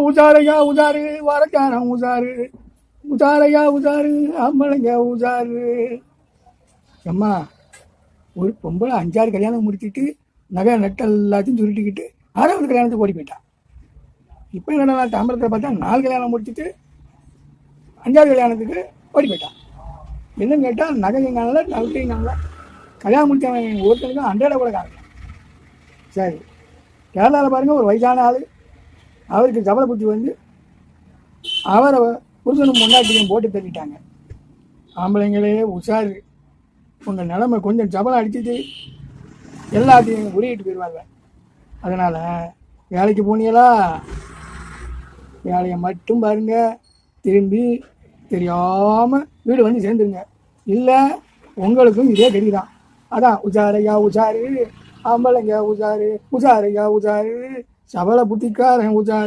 உஜாரையா உஜாரு வரக்காரன் உஜாரு உஜாரையா உஜாரு ஆம்பளைங்க உஜாரு. அம்மா ஒரு பொம்பளை 5-6 கல்யாணம் முடிச்சுட்டு நகை நட்டை எல்லாத்தையும் சுருட்டிக்கிட்டு 6வது கல்யாணத்துக்கு ஓடி போயிட்டான். இப்போ என்னடா தாம்பரத்தில் பார்த்தா 4 கல்யாணம் முடிச்சுட்டு 5வது கல்யாணத்துக்கு ஓடி போயிட்டான். என்னன்னு கேட்டால் நகையும் காணல நகையும் காணல. கல்யாணம் முடிச்சவன் ஒருத்தனுக்கும் 100 கூட காணல. சரி, கேரளாவில் பாருங்கள், ஒரு வயசான ஆள், அவருக்கு ஜபல புத்தி வந்து அவரை புருஷனும் முன்னாட்டியும் போட்டு தள்ளிட்டாங்க. ஆம்பளைங்களே உஷாரு, உங்கள் நிலைமை கொஞ்சம் ஜபலம் அடிச்சுட்டு எல்லாத்தையும் உருகிட்டு போயிடுவாங்க. அதனால் வேலைக்கு போனீங்களா, வேலையை மட்டும் பாருங்க, திரும்பி தெரியாமல் வீடு வந்து சேர்ந்துருங்க. இல்லை உங்களுக்கும் இதே கடிதான். அதான் உஜாரையா உஜாரு ஆம்பளைங்க உஜாரு உஜாரையா உஜாரு சபல புத்திக்காரன் உஜாரு.